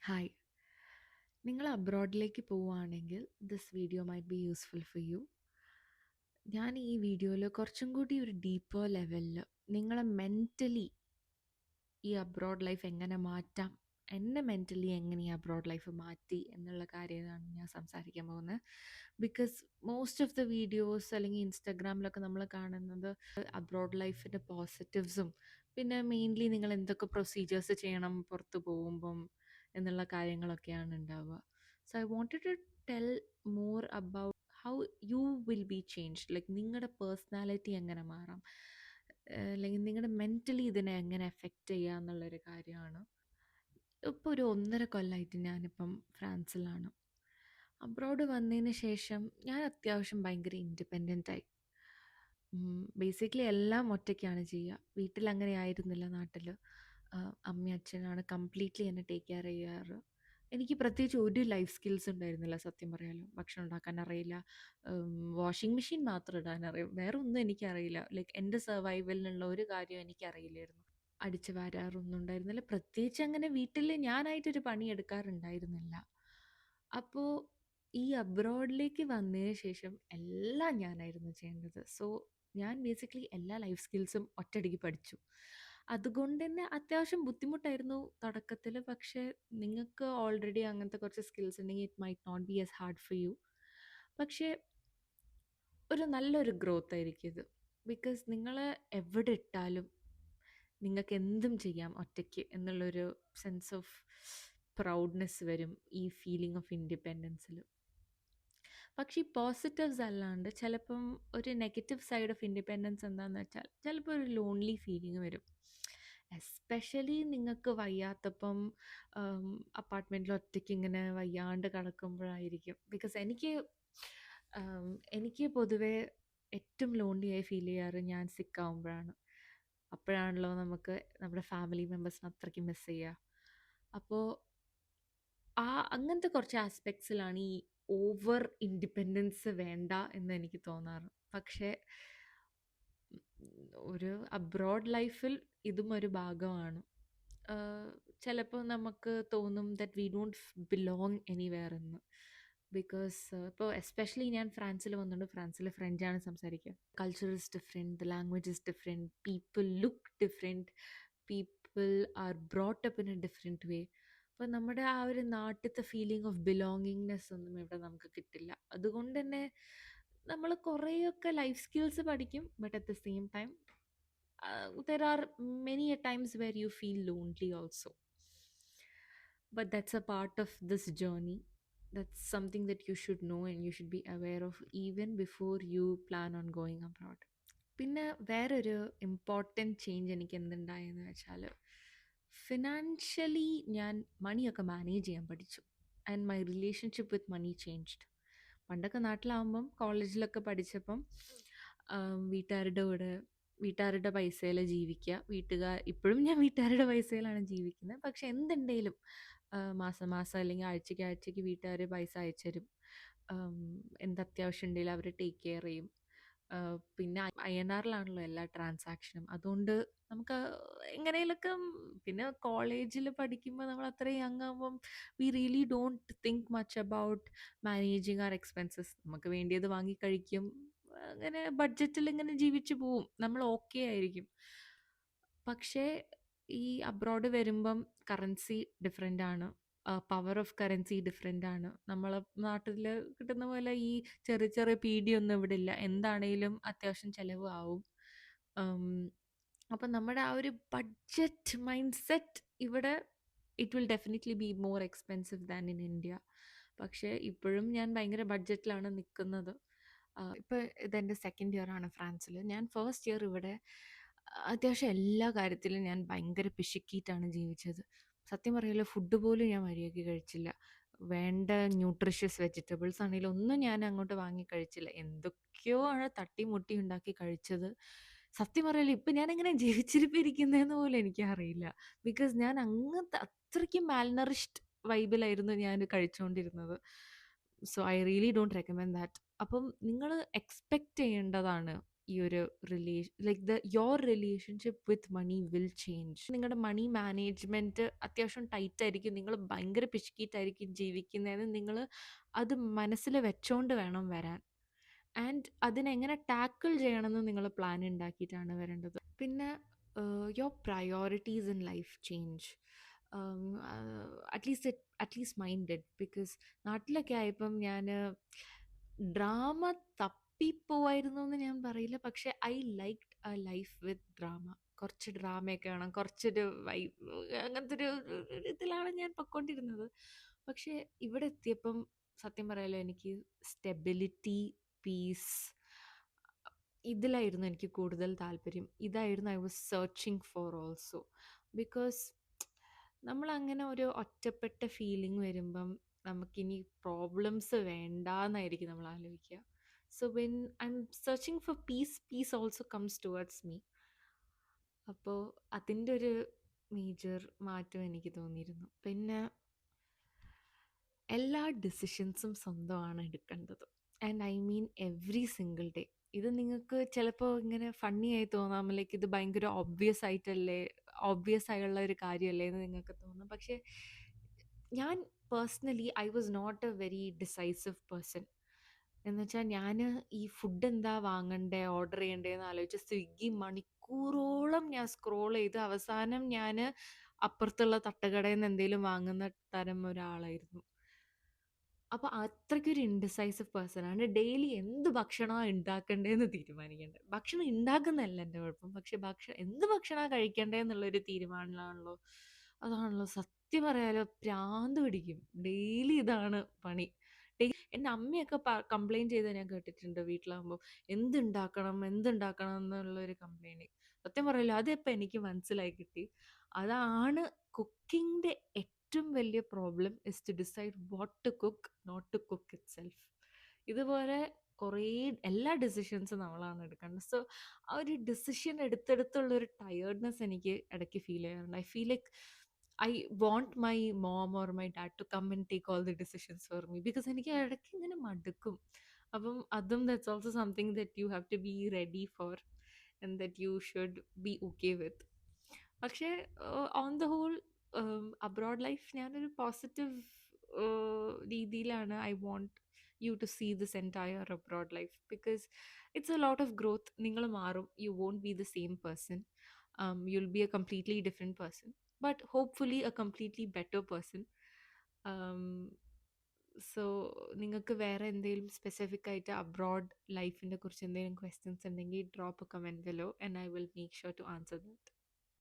Hi. നിങ്ങൾ അബ്രോഡിലേക്ക് പോവുകയാണെങ്കിൽ this video might be useful for you. ഞാൻ ഈ വീഡിയോയിൽ കുറച്ചും കൂടി ഒരു ഡീപ്പർ ലെവലിൽ നിങ്ങളെ മെൻ്റലി ഈ അബ്രോഡ് ലൈഫ് എങ്ങനെ മാറ്റാം, എന്നെ മെൻ്റലി എങ്ങനെ ഈ അബ്രോഡ് ലൈഫ് മാറ്റി എന്നുള്ള കാര്യമാണ് ഞാൻ സംസാരിക്കാൻ പോകുന്നത്. Because most of the videos അല്ലെങ്കിൽ ഇൻസ്റ്റാഗ്രാമിലൊക്കെ നമ്മൾ കാണുന്നത് അബ്രോഡ് ലൈഫിൻ്റെ പോസിറ്റീവ്സും പിന്നെ മെയിൻലി നിങ്ങൾ എന്തൊക്കെ പ്രൊസീജിയേഴ്സ് ചെയ്യണം പുറത്ത് പോകുമ്പം എന്നുള്ള കാര്യങ്ങളൊക്കെയാണ് ഉണ്ടാവുക. So I wanted to tell more about how you will be changed, like നിങ്ങളുടെ പേഴ്സണാലിറ്റി എങ്ങനെ മാറാം, അല്ലെങ്കിൽ നിങ്ങളുടെ മെൻ്റലി ഇതിനെ എങ്ങനെ എഫക്റ്റ് ചെയ്യുക എന്നുള്ളൊരു കാര്യമാണ്. ഇപ്പോൾ ഒരു 1.5 കൊല്ലമായിട്ട് ഞാനിപ്പം ഫ്രാൻസിലാണ്. അബ്രോഡ് വന്നതിന് ശേഷം ഞാൻ അത്യാവശ്യം ഭയങ്കര ഇൻഡിപെൻഡൻ്റായി. ബേസിക്കലി എല്ലാം ഒറ്റയ്ക്കാണ് ചെയ്യുക. വീട്ടിൽ അങ്ങനെ ആയിരുന്നില്ല. നാട്ടിൽ അമ്മയും അച്ഛനാണ് കംപ്ലീറ്റ്ലി എന്നെ ടേക്ക് കെയർ ചെയ്യാറ്. എനിക്ക് പ്രത്യേകിച്ച് ഒരു ലൈഫ് സ്കിൽസ് ഉണ്ടായിരുന്നില്ല, സത്യം പറയാലോ. ഭക്ഷണം ഉണ്ടാക്കാൻ അറിയില്ല, വാഷിംഗ് മെഷീൻ മാത്രം ഇടാൻ അറിയും, വേറെ ഒന്നും എനിക്കറിയില്ല. ലൈക്ക് എൻ്റെ സർവൈവലിനുള്ള ഒരു കാര്യം എനിക്കറിയില്ലായിരുന്നു. അടിച്ചു വാരാറൊന്നും ഉണ്ടായിരുന്നില്ല. പ്രത്യേകിച്ച് അങ്ങനെ വീട്ടിൽ ഞാനായിട്ടൊരു പണി എടുക്കാറുണ്ടായിരുന്നില്ല. അപ്പോൾ ഈ അബ്രോഡിലേക്ക് വന്നതിന് ശേഷം എല്ലാം ഞാനായിരുന്നു ചെയ്യേണ്ടത്. സോ ഞാൻ ബേസിക്കലി എല്ലാ ലൈഫ് സ്കിൽസും ഒറ്റയടിക്ക് പഠിച്ചു. അതുകൊണ്ട് തന്നെ അത്യാവശ്യം ബുദ്ധിമുട്ടായിരുന്നു തുടക്കത്തിൽ. പക്ഷേ നിങ്ങൾക്ക് ഓൾറെഡി അങ്ങനത്തെ കുറച്ച് സ്കിൽസ് ഉണ്ടെങ്കിൽ it might not be as hard for you. പക്ഷേ ഒരു നല്ലൊരു ഗ്രോത്ത് ആയിരിക്കും ഇത്. ബിക്കോസ് നിങ്ങൾ എവിടെ ഇട്ടാലും നിങ്ങൾക്ക് എന്തും ചെയ്യാം ഒറ്റയ്ക്ക് എന്നുള്ളൊരു സെൻസ് ഓഫ് പ്രൗഡ്നെസ് വരും ഈ ഫീലിംഗ് ഓഫ് ഇൻഡിപെൻഡൻസിൽ. പക്ഷേ ഈ പോസിറ്റീവ്സ് അല്ലാണ്ട് ചിലപ്പം ഒരു നെഗറ്റീവ് സൈഡ് ഓഫ് ഇൻഡിപെൻഡൻസ് എന്താണെന്ന് വെച്ചാൽ ചിലപ്പോൾ ഒരു ലോൺലി ഫീലിംഗ് വരും. എസ്പെഷ്യലി നിങ്ങൾക്ക് വയ്യാത്തപ്പം അപ്പാർട്ട്മെൻറ്റിൽ ഒറ്റയ്ക്ക് ഇങ്ങനെ വയ്യാണ്ട് കിടക്കുമ്പോഴായിരിക്കും. ബിക്കോസ് എനിക്ക് പൊതുവേ ഏറ്റവും ലോൺലി ആയി ഫീൽ ചെയ്യാറ് ഞാൻ സിക്കാവുമ്പോഴാണ്. അപ്പോഴാണല്ലോ നമുക്ക് നമ്മുടെ ഫാമിലി മെമ്പേഴ്സിനെ അത്രയ്ക്ക് മിസ് ചെയ്യുക. അപ്പോൾ അങ്ങനത്തെ കുറച്ച് ആസ്പെക്ട്സിലാണ് ഈ ഓവർ ഇൻഡിപെൻഡൻസ് വേണ്ട എന്ന് എനിക്ക് തോന്നാറ്. പക്ഷേ ഒരു അബ്രോഡ് ലൈഫിൽ ഇതും ഒരു ഭാഗമാണ്. ചിലപ്പോൾ നമുക്ക് തോന്നും that we don't belong anywhere എന്ന്. ബിക്കോസ് ഇപ്പോൾ എസ്പെഷ്യലി ഞാൻ ഫ്രാൻസിൽ വന്നുകൊണ്ട് ഫ്രാൻസിൽ ഫ്രഞ്ചാണ് സംസാരിക്കുക. Culture is different, the language is different, people look different, people are brought up in A different വേ. അപ്പോൾ നമ്മുടെ ആ ഒരു നാട്ടിലത്തെ ഫീലിംഗ് ഓഫ് ബിലോങ്ങിങ്നെസ് ഒന്നും ഇവിടെ നമുക്ക് കിട്ടില്ല. അതുകൊണ്ട് തന്നെ നമ്മൾ കുറേയൊക്കെ ലൈഫ് സ്കിൽസ് പഠിക്കും, but at the same time there are many a times where you feel lonely also. But that's a part of this journey. That's something that you should know and you should be aware of even before you plan on going abroad. പിന്നെ വേറൊരു important change എനിക്ക് എന്തുണ്ടായെന്ന് വെച്ചാൽ financially ഞാൻ മണിയൊക്കെ manage ചെയ്യാൻ പഠിച്ചു. And my relationship with money changed. പണ്ടൊക്കെ നാട്ടിലാവുമ്പം കോളേജിലൊക്കെ പഠിച്ചപ്പം വീട്ടുകാരുടെ പൈസയിൽ ജീവിക്കുക. ഇപ്പോഴും ഞാൻ വീട്ടുകാരുടെ പൈസയിലാണ് ജീവിക്കുന്നത്. പക്ഷെ എന്തുണ്ടെങ്കിലും മാസം മാസം അല്ലെങ്കിൽ ആഴ്ചയ്ക്ക് വീട്ടുകാർ പൈസ അയച്ചു തരും. എന്തത്യാവശ്യം ഉണ്ടെങ്കിലും അവർ ടേക്ക് കെയർ ചെയ്യും. പിന്നെ INR-ലാണല്ലോ എല്ലാ ട്രാൻസാക്ഷനും. അതുകൊണ്ട് നമുക്ക് എങ്ങനെയൊക്കെ, പിന്നെ കോളേജിൽ പഠിക്കുമ്പോൾ നമ്മൾ അത്രയും യങ് ആകുമ്പം we really don't think much about managing our expenses. നമുക്ക് വേണ്ടിയത് വാങ്ങി കഴിക്കും, അങ്ങനെ ബഡ്ജറ്റിൽ ഇങ്ങനെ ജീവിച്ചു പോവും, നമ്മൾ ഓക്കെ ആയിരിക്കും. പക്ഷേ ഈ അബ്രോഡ് വരുമ്പം കറൻസി ഡിഫറെൻ്റ് ആണ്, പവർ ഓഫ് കറൻസി ഡിഫറെൻ്റ് ആണ്. നമ്മളെ നാട്ടിൽ കിട്ടുന്ന പോലെ ഈ ചെറിയ ചെറിയ പീടിയൊന്നും ഇവിടെ ഇല്ല. എന്താണേലും അത്യാവശ്യം ചിലവ് ആവും. അപ്പം നമ്മുടെ ആ ഒരു ബഡ്ജറ്റ് മൈൻഡ് സെറ്റ് ഇവിടെ it will definitely be more expensive than in India. പക്ഷേ ഇപ്പോഴും ഞാൻ ഭയങ്കര ബഡ്ജറ്റിലാണ് നിൽക്കുന്നത്. ഇപ്പോൾ ഇതെൻ്റെ സെക്കൻഡ് ഇയർ ആണ് ഫ്രാൻസിൽ. ഞാൻ ഫസ്റ്റ് ഇയർ ഇവിടെ അത്യാവശ്യം എല്ലാ കാര്യത്തിലും ഞാൻ ഭയങ്കര പിശുക്കിയിട്ടാണ് ജീവിച്ചത്. സത്യം പറയാലോ, ഫുഡ് പോലും ഞാൻ മര്യാദയ്ക്ക് കഴിച്ചില്ല. വേണ്ട ന്യൂട്രീഷ്യസ് വെജിറ്റബിൾസ് ആണെങ്കിലും ഒന്നും ഞാൻ അങ്ങോട്ട് വാങ്ങി കഴിച്ചില്ല. എന്തൊക്കെയോ ആണ് തട്ടിമുട്ടി ഉണ്ടാക്കി കഴിച്ചത്. സത്യം പറയാലോ, ഇപ്പം ഞാൻ എങ്ങനെ ജീവിച്ചിരിപ്പിരിക്കുന്നതെന്ന് പോലും എനിക്കറിയില്ല. ബിക്കോസ് ഞാൻ അങ്ങനത്തെ അത്രയ്ക്കും മാൽനറിഷ്ഡ് വൈബിലായിരുന്നു ഞാൻ കഴിച്ചുകൊണ്ടിരുന്നത്. So I really don't recommend that. അപ്പം നിങ്ങൾ എക്സ്പെക്റ്റ് ചെയ്യേണ്ടതാണ് ഈ ഒരു your relationship with money will change. നിങ്ങളുടെ മണി മാനേജ്മെൻറ്റ് അത്യാവശ്യം ടൈറ്റ് ആയിരിക്കും, നിങ്ങൾ ഭയങ്കര പിശുക്കിയിട്ടായിരിക്കും ജീവിക്കുന്നതെന്ന് നിങ്ങൾ അത് മനസ്സിൽ വെച്ചോണ്ട് വേണം വരാൻ. ആൻഡ് അതിനെങ്ങനെ ടാക്കിൾ ചെയ്യണമെന്ന് നിങ്ങൾ പ്ലാൻ ഉണ്ടാക്കിയിട്ടാണ് വരേണ്ടത്. പിന്നെ your priorities in life change. At least minded, because നാട്ടിലൊക്കെ ആയപ്പം ഞാൻ ഡ്രാമ തപ്പിപ്പോവായിരുന്നു എന്ന് ഞാൻ പറയില്ല, പക്ഷെ I liked A life with drama. കുറച്ച് ഡ്രാമയൊക്കെ വേണം, കുറച്ചൊരു അങ്ങനത്തെ ഒരു ഇതിലാണ് ഞാൻ പൊയ്ക്കൊണ്ടിരുന്നത്. പക്ഷെ ഇവിടെ എത്തിയപ്പം സത്യം പറയാലോ, എനിക്ക് സ്റ്റെബിലിറ്റി, പീസ്, ഇതിലായിരുന്നു എനിക്ക് കൂടുതൽ താല്പര്യം. ഇതായിരുന്നു I was searching for also. Because നമ്മളങ്ങനെ ഒരു ഒറ്റപ്പെട്ട ഫീലിംഗ് വരുമ്പം നമുക്കിനി പ്രോബ്ലംസ് വേണ്ടാന്നായിരിക്കും നമ്മൾ ആലോചിക്കുക. So when I'm searching for peace, peace also comes towards me. അപ്പോൾ അതിൻ്റെ ഒരു മേജർ മാറ്റം എനിക്ക് തോന്നിയിരുന്നു. പിന്നെ എല്ലാ ഡിസിഷൻസും സ്വന്തമാണ് എടുക്കേണ്ടത്. And I mean every single day. ഇത് നിങ്ങൾക്ക് ചിലപ്പോൾ ഇങ്ങനെ ഫണ്ണി ആയി തോന്നാം, ലൈക്ക് ഇത് ഭയങ്കര ഓബ്വിയസ് ആയുള്ള ഒരു കാര്യമല്ലേ എന്ന് നിങ്ങൾക്ക് തോന്നും. പക്ഷേ ഞാൻ personally I was not a very decisive person. എന്നുവെച്ചാൽ ഞാൻ ഈ ഫുഡ് എന്താ വാങ്ങണ്ടേ, ഓർഡർ ചെയ്യണ്ടേന്ന് ആലോചിച്ച് സ്വിഗ്ഗി മണിക്കൂറോളം ഞാൻ സ്ക്രോൾ ചെയ്ത് അവസാനം ഞാൻ അപ്പുറത്തുള്ള തട്ടുകടയിൽ നിന്ന് എന്തെങ്കിലും വാങ്ങുന്ന തരം ഒരാളായിരുന്നു. അപ്പോൾ അത്രയ്ക്കൊരു ഇൻഡിസൈസീവ് പേഴ്സൺ ആണ്. ഡെയിലി എന്ത് ഭക്ഷണമാണ് ഉണ്ടാക്കണ്ടേന്ന് തീരുമാനിക്കേണ്ടത്. ഭക്ഷണം ഉണ്ടാക്കുന്നതല്ല എൻ്റെ കുഴപ്പം, പക്ഷെ എന്ത് ഭക്ഷണമാണ് കഴിക്കേണ്ടതെന്നുള്ളൊരു തീരുമാനമാണല്ലോ, അതാണല്ലോ സത്യം പറയാലോ പ്രാന്ത് പിടിക്കും. ഡെയിലി ഇതാണ് പണി. എൻ്റെ അമ്മയൊക്കെ കംപ്ലൈൻറ്റ് ചെയ്ത് ഞാൻ കേട്ടിട്ടുണ്ട് വീട്ടിലാകുമ്പോൾ, എന്തുണ്ടാക്കണം എന്നുള്ളൊരു കംപ്ലൈൻറ്റ്. സത്യം പറയല്ലോ അതിപ്പോൾ എനിക്ക് മനസ്സിലായി കിട്ടി. അതാണ് കുക്കിങ്ങിൻ്റെ ഏറ്റവും വലിയ problem, is to decide what to cook, not to cook itself. ഇതുപോലെ കുറേ എല്ലാ ഡിസിഷൻസും നമ്മളാണ് എടുക്കേണ്ടത്. സോ ആ ഒരു ഡിസിഷൻ എടുത്തെടുത്തുള്ളൊരു ടയേർഡ്നെസ് എനിക്ക് ഇടയ്ക്ക് ഫീൽ ചെയ്യാറുണ്ട്. I feel like I want my mom or my dad to come and take all the decisions for me, because എനിക്ക് ഇടയ്ക്ക് ഇങ്ങനെ മടുക്കും. അപ്പം അതും that's also something that you have to be ready for and that you should be okay with. പക്ഷേ on the whole abroad life ഞാനൊരു positive രീതിയിലാണ് I want you to see this entire abroad life, because it's a lot of growth. നിങ്ങൾ മാറും, you won't be the same person, you'll be a completely different person, but hopefully a completely better person. So നിങ്ങൾക്ക് വേറെ എന്തെങ്കിലും specific ആയിട്ട് abroad ലൈഫിനെ കുറിച്ച് എന്തെങ്കിലും questions ഉണ്ടെങ്കിൽ drop a comment below and I will make sure to answer that.